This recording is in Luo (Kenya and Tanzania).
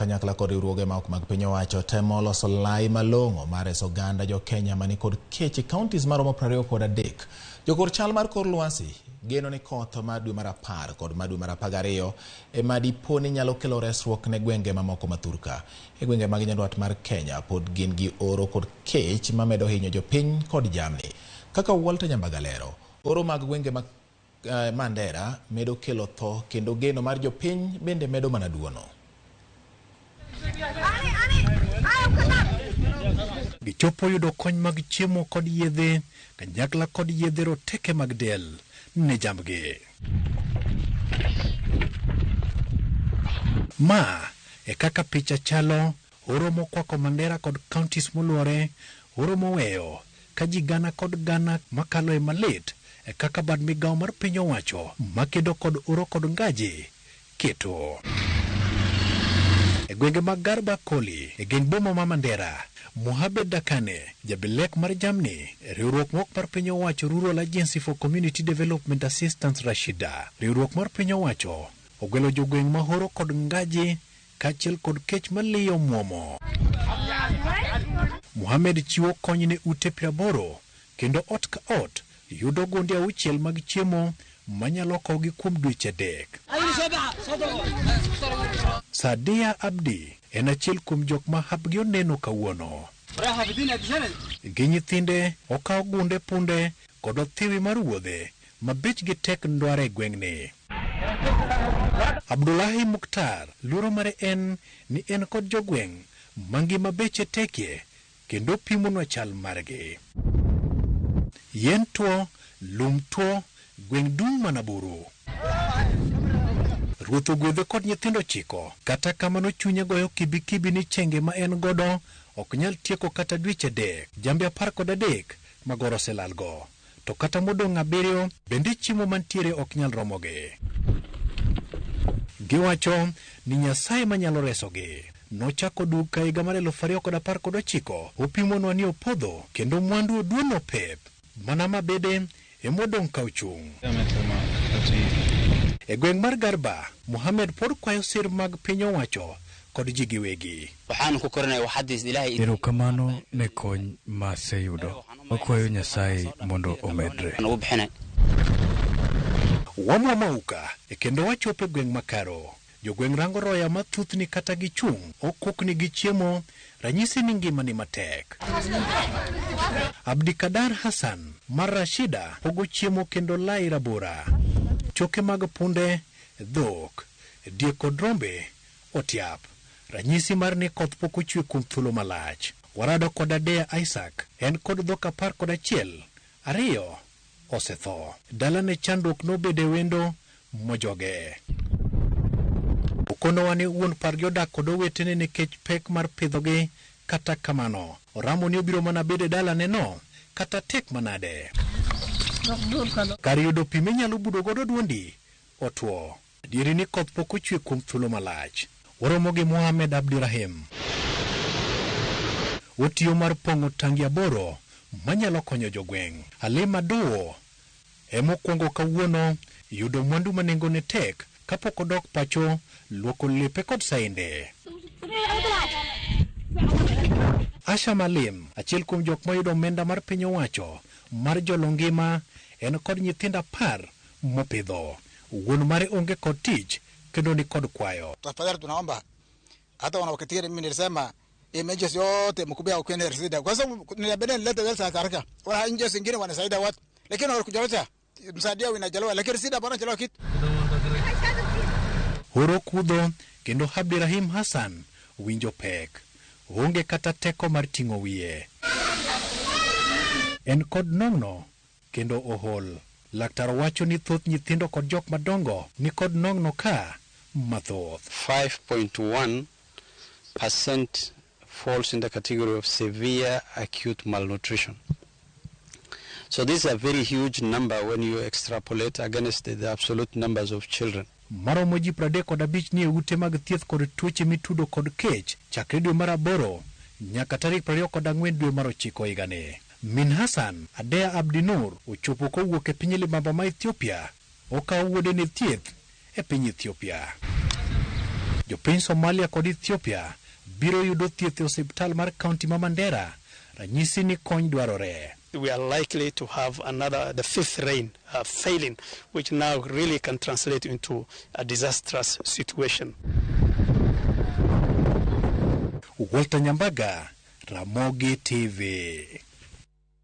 Kanyakla kod riwruoge ma ok mag piny owacho temo loso lai malong'o mar reso oganda jo Kenya mani kod kech kaontis maromo 23. Jokor chal mar kor lwasi geno ni koth ma dwe mar 10 kod ma dwe mar 12 ema dipo ni nyalo kelo resruok ne gwenge mamoko mathurka. E gwenge mag nyandwat mar Kenya pod gin gi oro kod kech mamedo hinyo jopiny kod jamni. Kaka Walter Nyambagalero, oro mag gwenge mag Mandera medo kelo tho kendo geno mar jopiny bende medo mana duono. Gichopo yudo kony mag chiemo kod yedhe, kanyakla kod yedhe roteke mag del ne jambgi. Ma e kaka picha chalo, oro mokwako Mandera kod kaontis moluore, oro moweyo ka ji gana kod gana makalo e malit e kaka bad migawo mar piny owacho makedo kod oro kod ngaji keto. E gwenge mag Garba Koli, e geng boma ma Mandera, Mohamed Dakane, jabilek mar jamni, riwruok mok mar piny owacho Rural Agency for Community Development Assistance Rashida, riwruok mar piny owacho, ogwelo jogweng' mahoro kod ngaji, kachiel kod kech maliyo muomo. Mohamed chiwo kony ne ute 80, kendo ot ka ot yudo gonde 6 mag chiemo manyalo kogi kuom dweche 3. Sadia Abdi en achiel kuom jok ma hapgi oneno kawuono. Gi nyithinde okawo gunde punde kod othiwi mar wuodhe ma bechgi tek ndware gweng'ni. Abdullahi Mukhtar luoro mare en ni en kod jogweng' mangima beche tekie kendo pimonwa chal margi. Yien tuo, lum tuo, gweng' dung' mana buru. Ruoth ogwedhe kod nyithindo chiko, kata kamano chunye goyo kibikibi ni chenge ma en godo ok nyal tieko kata dweche 3, jambe 13 magoro selalgo. To kata modong' 7 bende chiemo mantiere ok nyal romogi. Giwacho ni Nyasaye manyalo resogi nochako duka higa mar 2019 opimonwa ni opodho kendo mwandu oduono pep mana mabede emodong' ka ochung'. E gweng' mar Garba, Mohamed pod kwayo sir mag piny owacho kod ji giwegi. Erokamano ne kony ma aseyudo. Wakwayo Nyasaye mondo omedre. Wamwa mauka e kendo wachopo e gweng' makaro. Jogweng' rango roya mathuthni kata gichung' okokni gi chiemo, ranyisi ni ngima ni matek. Abdikadar Hassan mar Rashida pogo chiemo kendo lai rabora. Choke mag punde, dhok, diek kod rombe otiap. Ranyisi mar ni koth pok ochwe kuom thuolo malach. Warado kod Adea Isaac en kod dhok 11, 2 osetho. Dalane chandruok nobede wendo mojoge. Okono wane wuon pargi odak kod owetene nikech pek mar pidhogi, kata kamano oramo ni obiro mana bede dalane no kata tek manade. Kar yudo pi minyalo budo godo duondi otwo. Dieri ni koth pok ochwe kuom thuolo malach. Waromo gi Mohamed Abdirahim. Otiyo mar pong'o tangi 8 manyalo konyo jogweng'. Halima Dowo emokwongo kawuono yudo mwandu manengone tek kapok odok pacho luoko lepe kod sainde. Asha Malim, achiel kuom jok moyudo omenda mar piny owacho mar jolo ngima, en kod nyithindo 10 mopidho. Wuon mare onge kod tich kendo ni kod kwayo. Tafadhali tunaomba hata wanawakatiria mimi nilisema emergency yote mkubwa ukwenda Rashida. Kwa sababu ninabenda nilete pesa haraka. Wala nje zingine wanasaidia watu. Lakini wanakujaleta msaidia winajalewa lakini Rashida bana chalewa kitu. Horo kudho kendo Abdirahim Hassan winjo pek. Onge kata teko mar ting'o wiye. En kod nong'no kendo ohol. Laktar wacho ni thoth nyithindo kod jok madongo ni kod nong'no ka mathoth. 5.1% falls in the category of severe acute malnutrition. So this is a very huge number when you extrapolate against the absolute numbers of children. Maromo ji 35 ni ute mag thieth kod tuoche mitudo kod kech chakre dwe mar 8 nyaka tarik 24 dwe mar 9 higani. Min Hassan Adea Abdinur ochopo kowuok e piny libamba ma Ethiopia, okawo wuode ne thieth e piny Ethiopia. Jopiny Somalia kod Ethiopia biro yudo thieth e osiptal mar kaunti ma Mandera. Ranyisi ni kony dwarore. We are likely to have the fifth rain failing, which now really can translate into a disastrous situation. Walter Nyambaga, Ramogi TV.